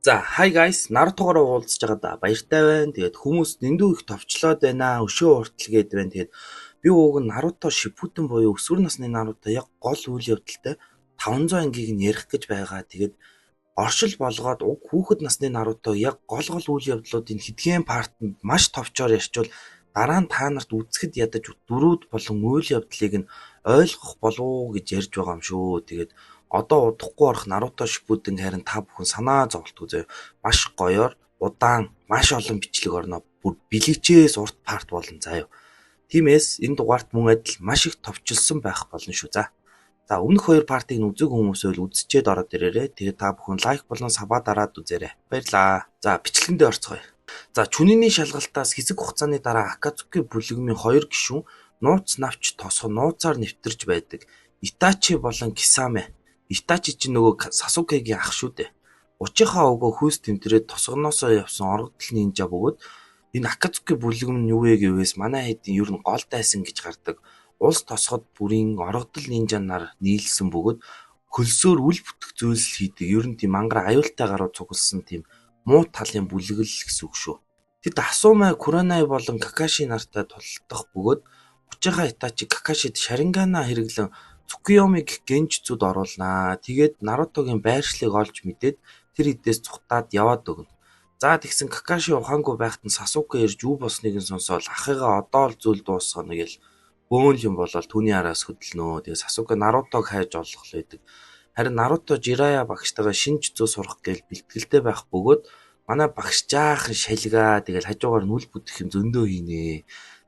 За, hi guys, Naruto-гоор уулзж байгаад баяртай байна. Тэгээд хүмүүс дэндүү их товчлоод байна. Өшөө уртл гээд байна. Тэгээд би уг нь Naruto Shippuden буюу өсвөр насны Naruto яг гол үйл явдалтай 500 ангийг нь ярих гэж байгаа. Тэгээд оршил болгоод уг хүүхэд насны Naruto яг гол үйл явдлуудын хэдхэн партанд маш товчоор ярьчвал дараа нь та нарт үзэхэд ядаж дөрүүд болон үйл явдлыг нь ойлгох болов уу гэж ярьж байгаа юм шүү. Тэгээд одоо удахгүй орох Naruto Shippuden харин та бүхэн санаа зовлтгүй заяа. Маш гоёор, удаан, маш олон бичлэг орно. Бүр бэлэгчээс урт парт болно заяа. Тиймээс энэ дугаарт мөн адил маш их товчлсон байх болно шүү. За өмнөх хоёр партыг нь үзег хүмүүс байвал үзчихэд ороод ирээрэй. Тэгээд та бүхэн лайк болон сабаа дараад үзээрэй. Баярлаа. За бичлэгэндээ орцгоё. За Чүниний шалгалтаас хэсэг хугацааны дараа Акацуки бүлэгмийн хоёр гишүүн нууц навч тосгон нууцаар нэвтэрч байдаг. Итачи болон Кисаме. Итачи чинь нөгөө Сасукегийн ах шүү дээ. Учийнхаа өгөө хүйс тэмдрээд тосгоноосоо явсан оргодол нинжа бөгөөд энэ Акацуки бүлэгм нь юу вэ гэвээс манай хэдийн ер нь гол дайсан гэж гардаг. Улс тосгод бүрийн оргодол нинжанаар нийлсэн бөгөөд хөлсөөр үл бүтэх зүйлс хийдэг. Ер нь тийм мангар аюултай гарууд цугласан тийм муу талын бүлэгл гэсэн үг шүү. Тэд Асумай, Куранай болон Какаши нартай тулдах бөгөөд Учийнхаа Итачи Какашид Шарингана хэрэглэн Цукиёмиг Генжицүд оруулнаа. Тэгээд Нарутогийн байршлыг олж мэдээд тэр хэдээс цухтаад яваад өгнө. За тэгсэн Какаши ухаангүй байхад нь Сасуке ирж юу болсныг нь сонсоод ахыгаа одоо л зүйл дуусгана гэж бөөн юм болол түүний араас хөдлөнө. Тэгээд Сасуке Нарутог хайж олох л байдаг. Харин Наруто Жирая багштайгаа шинж зөө сурах гээл бэлтгэлтэй байх бөгөөд манай багш жаахан шалгаа тэгэл хажуугаар нь үл бүтэх юм зөндөө хийнэ.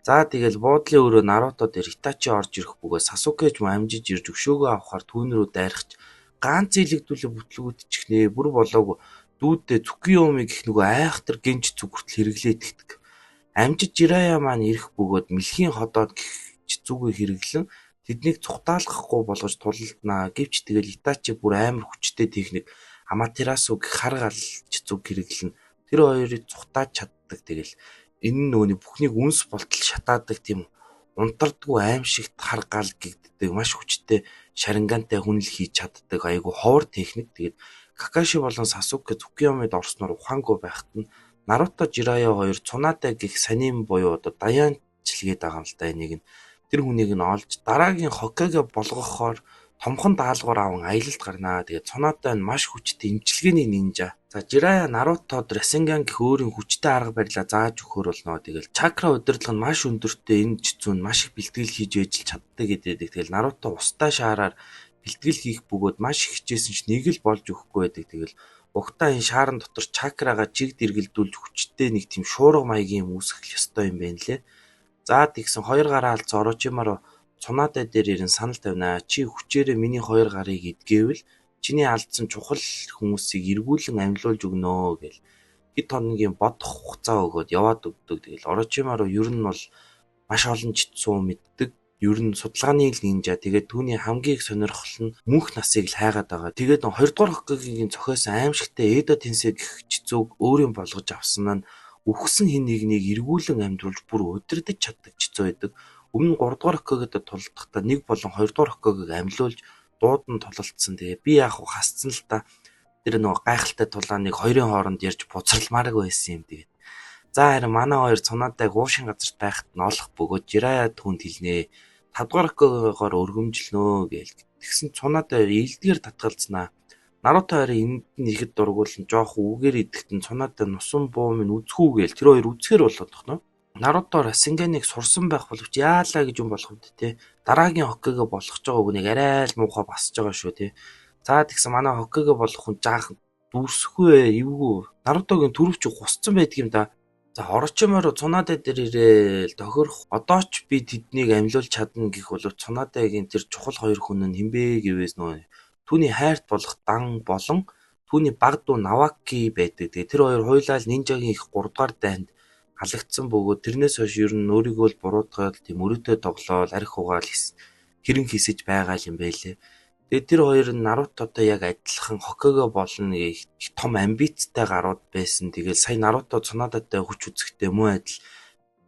За тэгэл буудлын өрөө Наруто дээр Итачи орж ирэх бөгөөд Сасуке ч амжиж ирж өшөөгөө авахар түүн рүү дайрахч ганц илэгдүүлээ бүтлгүүдчихнэ. Бүр болоогүй дүүдээ Цукиёми гэх нөгөө айхтар генж зүгүртэл хэрэглээд ихдэг. Амжиж Жирая маань ирэх бөгөөд мэлхийн ходоод гихч зүгээ хэрэглэн тэднийг цухтаалгахгүй болгож тулалднаа. Гэвч тэгэл Итачи бүр амар хүчтэй техник Аматерасу гэх хар галч зүг хэрэглэн тэр хоёрыг цухтааж чаддаг. Тэгэл энэ нь нөгөөний бүхнийг үнс болтол шатаадаг тийм унтардгүй аимшигт хар гал гэгддэг маш хүчтэй шарингантай хүнэл хийж чаддаг айгу ховор техник. Тэгээд Какаши болон Сасуке Цукиёмид орсноор ухаангүй байхад нь Наруто Жирая хоёр Цунадэ гэх саним буюу одоо даяанчлгээд байгаа юм л да. Энийг нь тэр хүнийг нь олж дараагийн Хокаге болгохоор томхон даалгавар аван аялалд гарнаа. Тэгээд Цунадэ нь маш хүчтэй имчилгээний нинжа. За Жирая Нарутод Расенган гэх өөрийн хүчтэй арга барилаа зааж өгөхөр болно. Тэгэл чакра удирдлага нь маш өндөртэй, энэ жицүүн маш их бэлтгэл хийж ээжил чаддаг гэдэг. Тэгэл Наруто устдаа шаараар бэлтгэл хийх бөгөөд маш их хичээсэн ч нэг л болж өгөхгүй байдаг. Тэгэл угтаа энэ шааран дотор чакрага чиг дэргэлдүүлж хүчтэй нэг тийм шуурга маягийн юм үүсгэх ёстой юм байна лээ. За тэгсэн хоёр гараа алц Орочимаро Цунадэ дээр ирэн санал тавина. Чи хүчээрээ миний хоёр гарыг эдгээвэл чиний алдсан чухал хүмүүсийг эргүүлэн амьлуулж өгнө гэл хэд хоногийн бодох хугацаа өгөөд яваад өгдөг. Тэгэл Орочимаро ер нь бол маш олон житсүү мэддэг. Ер нь судалгааны нинжа. Тэгээд түүний хамгийн их сонирхол нь мөнх насыг л хайгаад байгаа. Тэгээд 2 дугаар Хокагийн цохиосон аимшигтай Эдо Тенсей гэх житсүүг өөрийн болгож авсан нь үхсэн хин нэгнийг эргүүлэн амьдруулж бүр удирдах чаддаг житсүү байдаг. Өмнө 3 дугаар Хокагед тулалдахдаа 1 болон 2 дугаар Хокагийг амьлуулж дууд нь тулалдсан. Тэгээ би яг хасцсан л та. Тэр нөгөө гайхалтай тулааныг хоёрын хооронд ярьж буцралмаарг байсан юм тэгээд. За харин манай хоёр Цунадаг уушин газарт байхад нь олох бөгөөд Жирая түүнд хэлнэ. 5 дугаар Хокагоор өргөмжлөнө гээл. Тэгсэн Цунадаа элдгээр татгалзнаа. Наруто хоёрын энд нь ихэд дургуулсан жоох үгээр идэхтэн Цунадаа нусан буу минь үзхүү гээл. Тэр хоёр үзэхэр болоод тохно. Наруто Расенганыг сурсан байх боловч яалаа гэж юм болох вэ те. Дараагийн Хокаге болгож байгаа үнийг арай л муухай басж байгаа шүү те. За тэгсэн манай Хокаге болох хүн жаахан дүрсэхгүй эвгүй. Нарутогийн төрөвч гусцсан байдаг юм да. За Орочимаро Цунадэ дээр ирээл тохирох. Одоо ч би тэднийг амьлуулж чадна гэх бол Цунадагийн тэр чухал хоёр хүн нь хинбэ гэвээс нөө. Түүний хайрт болох дан болон түүний баг дүү Наваки байдаг. Тэгээ тэр хоёр хуйлаа л нинжагийн их 3 дугаар дайнд халагдсан бөгөөд тэрнээс хойш ер нь өөрийгөө л буруутгаад тийм өрөөдөө тоглоод арх угаал хэрэн хийсэж байгаа юм байлээ. Тэгээд тэр хоёр нь Нарутотой яг адилхан Хокаге болно их том амбицтай гарууд байсан. Тэгээд сая Наруто Цунадатай хүч үзэхтэй мөн адил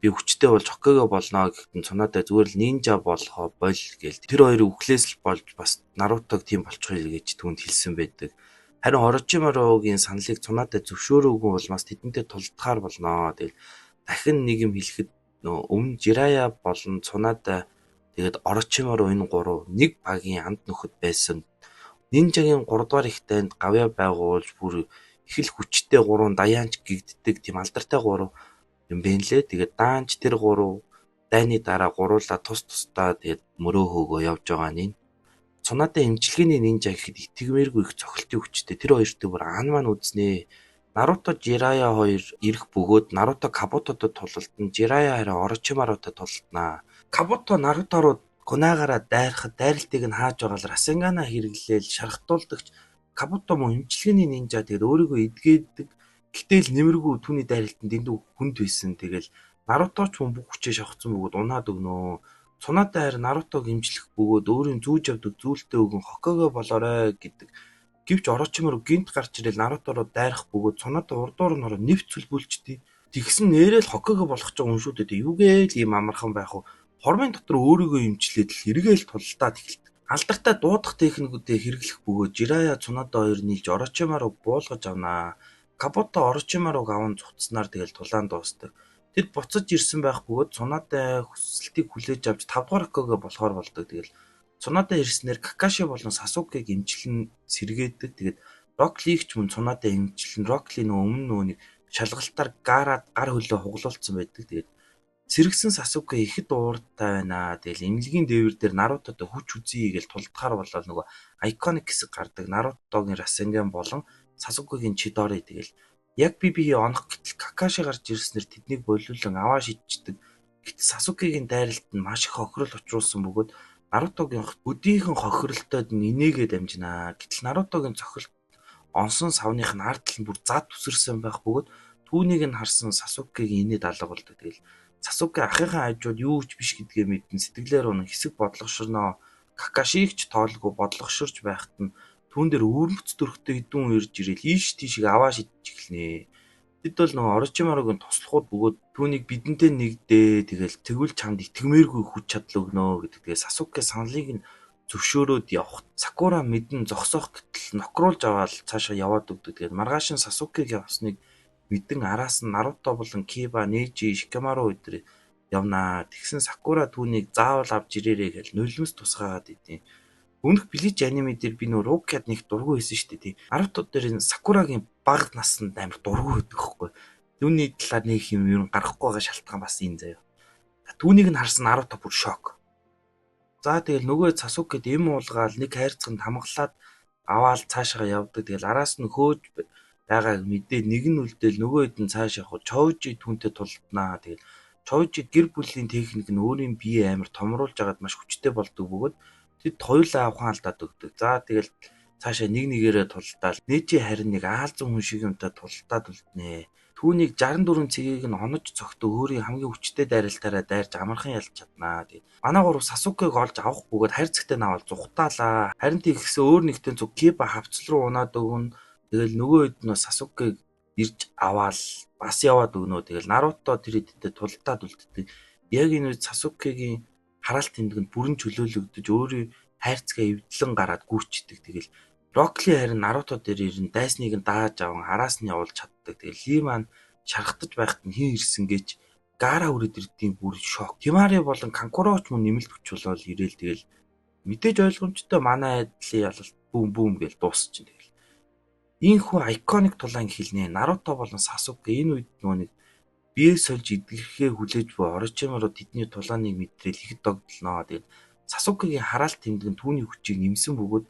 би хүчтэй болж Хокаге болно гэхдээ Цунадаа зүгээр л нинжа болохоо бол гээл тэр хоёрын үхлээс л болж бас Нарутог тийм болчих үйл гэж түүнд хэлсэн байдаг. Харин Orochimaru-гийн саналыг Цунаатай зөвшөөрөөгүй бол бас тэдэнтэй тулдахаар болно. Тэгэл дахин нэг юм хэлэхэд өмнө Jiraiya болон Цунаатай тэгээд Orochimaru энэ гурав нэг багийн анд нөхөд байсан. Нинжагийн 3 дугаар их дайнд гавьяа байгуулж бүр их л хүчтэй 3 даяанч гэгддэг тийм алдартай 3 юм байна лээ. Тэгээд даанч тэр 3 дайны дараа гуруула тус тусдаа тэгээд мөрөө хөөгөө явж байгаа нь. Цунаатай эмчилгээний нинжа гэхэд итгэмээргүй их цохилтын хүчтэй. Тэр хоёртой бүр ан маань үзнэ. Наруто Jiraiya хоёр ирэх бөгөөд Наруто Кабутодод тулалдана. Jiraiya харин Orochimaruтай тулалдана. Кабуто Наруто руу Кунагаараа дайрахад дайралтыг нь хааж байгаа л Расенгана хэрэглээл шархтуулдагч Кабуто мөн эмчилгээний нинжа тэгээд өөрийгөө эдгээдэг. Гэтэл нэмэргүй түүний дайралтанд дэндүү хүнд байсан. Тэгэл Наруто ч мөн бүх хүчээ шавхсан бөгөөд унаад өгнөө. Цунаатай харин Нарутог эмчлэх бөгөөд өөрийн зүүж явдаг зүйлтэй өгөн Хокаге болоорой гэдэг. Гэвч Orochimaru гинт гарч ирэл Наруто руу дайрах бөгөөд Цунаатай урдуур нь ороод нэвт цөлбөлждээ. Тэгсэн нэрэл Хокаге болох ч байгаа юм шүү дээ. Юугээ л ийм амархан байх вэ? Хормын дотор өөрийгөө эмчлээд л эргээл тулдаад эхэлдэг. Алдартай дуудах техникүүдээ хэрэглэх бөгөөд Jiraiya Цунаатай хоёр нийлж Orochimaru буулгаж авнаа. Кабуто Orochimaruг аван цуцснаар тэгэл тулаан дуустав. Тэд буцаж ирсэн байх бөгөөд Цунаатай хүсэлтийг хүлээж авч 5 дугаар Хокаге болохоор болдог. Тэгэл Цунаатай ирснээр Какаши болон Сасукег эмчилэн сэргээдэг. Тэгээд Rock Lee ч мөн Цунаатай эмчилэн Rock Lee өмнө нэг шалгалтаар гараад гар хөлөө хуглуулсан байдаг. Тэгээд сэргсэн Сасуке ихэд ууртай байна. Тэгэл эмнэлгийн дээвэр дээр Нарутотой хүч үзье гэж тулдахаар болол нөгөө iconic хэсэг гардаг. Нарутогийн Rasengan болон Сасукегийн Chidori тэгэл яг бие онох гэтэл Какаши гарч ирснээр тэднийг болиулан аваа шидчихдэг. Гэтэл Сасукегийн дайралт нь маш их хохирол учруулсан бөгөөд Нарутогийн өдийхэн хохиролтойд нь инээгээд амжинаа. Гэтэл Нарутогийн цохилт онсон савных нь ард талд бүр зад түсэрсэн байх бөгөөд түүнийг нь харсан Сасукегийн инээд алга болдог. Тэгэл Сасуке ахыхаа хажууд юу ч биш гэдгээ мэдэн сэтгэлээр унан хэсэг бодлогошорноо. Какашиг ч тоолгүй бодлогошорж байхад нь түүн дээр өрмөц дөрхтэй хэдэн ирж ирэл ийш тийшээ аваа шидэж эхэлнэ. Тэд бол нөгөө Orochimaru-гийн туслахууд бөгөөд түүнийг бидэнтэй нэгдээ тэгэл тэгвэл чамд итгэмээргүй хүч чадал өгнө гэдэг. Тэгээ Сасуке саналыг нь зөвшөөрөөд явах. Сакура мэдэн зогсоох гэтэл нокруулж аваад цаашаа яваад өгдөг. Тэгээд маргааш нь Сасукег явсныг мэдэн араас нь Наруто болон Киба, Нейжи, Шикамару өдөр явнаа. Тэгсэн Сакура түүнийг заавал авч ирээрэй гэж нулимс тусгаагаад идэв. Өмнөх Bleach аниме дээр би нөө Rukiad нэг дургүй байсан шүү дээ. Наруто дээр энэ Сакурагийн бага наснд амар дургүй байдаг хөхгүй. Түүний талаар нэг юм ер нь гарахгүй байгаа шалтгаан бас энэ заяа. Түүнийг нь харсан Наруто бүр шок. За тэгэл нөгөө Сасукед эм уулгаал нэг хайрцагт хамглаад аваад цаашаа явдаг. Тэгэл араас нь хөөж байгааг мэдээ нэг нь үлдээл нөгөө хэд нь цааш явах Choji түүнтэй тулднаа. Тэгэл Choji гэр бүлийн техник нь өөрийн бие амар томруулж агаад маш хүчтэй болдог бөгөөд тэд хоёулаа авхан алдаад өгдөг. За тэгэл цаашаа нэг нэгээрээ тулдаал. Нээжи харин нэг аалзан хүн шиг юмтай тулдаад үлднэ. Түүнийг 64 цэгийг нь онож цогтөө өөрийн хамгийн хүчтэй дайралтаараа дайрж амархан ялж чаднаа. Тэгээд манай гурав Сасукег олж авах бөгөөд хайрцагтай навал зүхтаалаа. Харин тийгсэн өөр нэгтэн зүг Киба хавцал руу унаад өгнө. Тэгэл нөгөө хэд нь Сасукег ирж аваал бас яваад өгнө. Тэгэл Наруто тэр хэдтэй тулдаад үлддэг. Яг энэ үед Сасукегийн хараалт тэмдгэнд бүрэн чөлөөлөгдөж өөрийн хайрцгаа эвдлэн гараад гүйчдэг. Тэгэл Rock Lee харин Наруто дээр ирэн дайсныг нь дааж аван араас нь явуулж чаддаг. Тэгэл Lee маань шархтаж байхад нь хэн ирсэн гэж Gaara үрээд ирдэм бүр шок. Temari болон Kankuro ч мөн нэмэлт хүч болол ирээл тэгэл мэдээж ойлгомжтой манай айдлын ялалт бүүм гэж дуусчихин. Тэгэл ийхүү iconic тулаан хэлнэ. Наруто болон Sasuke энэ үед нөгөө нэг бие сольж идэрхээ хүлээж буй Orochimaru тэдний тулааныг мэдрээл ихэд догдлоо. Тэгээд Sasuke-гийн хараалт тэмдэг нь түүний хүчийг нэмсэн бөгөөд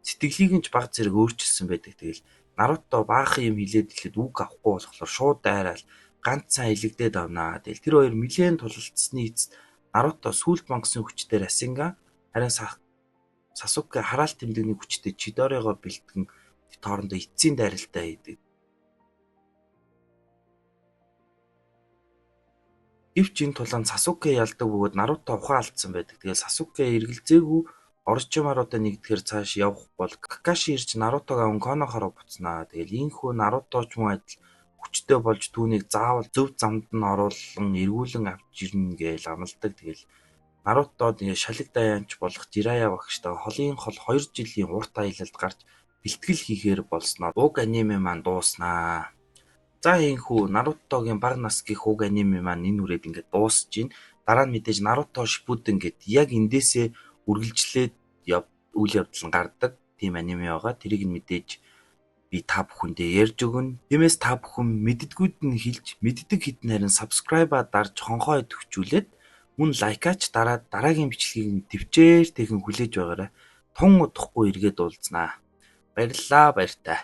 сэтгэлийг нь ч баг зэрэг өөрчилсөн байдаг. Тэгэл Наруто баахан юм хилээд ихэд үг авахгүй болохоор шууд дайраал ганцхан илэгдээд авнаа. Тэгэл тэр хоёр нэлээд тулалдсны эцэст Наруто сүлд мангасан хүчтэй Rasengan харин Sasuke хараалт тэмдэгний хүчтэй Chidori-гоо бэлтгэн тоорондоо эцсийн дайралтаа хийдэг. Гэвч энэ тулаанд Sasuke ялдаг бөгөөд Наруто ухаан алдсан байдаг. Тэгээд Sasuke эргэлзээгүй Orochimaruтай нэгдэхээр цааш явах бол Kakashi ирж Нарутог аван Konoha-роо буцнаа. Тэгэл ийхүү Наруто ч мөн адил хүчтэй болж түүнийг заавал зөв замд нь оруулан эргүүлэн авч ирнэ гэж амладаг. Тэгэл Наруто шалиг даяанч болох Jiraiya багштай холын хол 2 жилийн урт аялалд гарч бэлтгэл хийхээр болсноо уг аниме маань дууснаа. За ийхүү Нарутогийн бага насгийн уг аниме маань энэ үрээд ингээд дуусж байна. Дараа нь мэдээж Наруто Shippuden гэдэг яг эндээсээ үргэлжлээд үйл явдал нь гардаг тийм аниме байгаа. Тэрийг нь мэдээж би та бүхэндээ ярьж өгнө. Тиймээс та бүхэн мэддгүүд нь хэлж, мэддэг хідэн харин subscribe-а дарж хонхоо идэвхжүүлээд мөн лайкаач дараад дараагийн бичлэгийг нь төвчээр тэгэн хүлээж байгаарай. Тун удахгүй эргээд уулзнаа. Баярлалаа баяртай.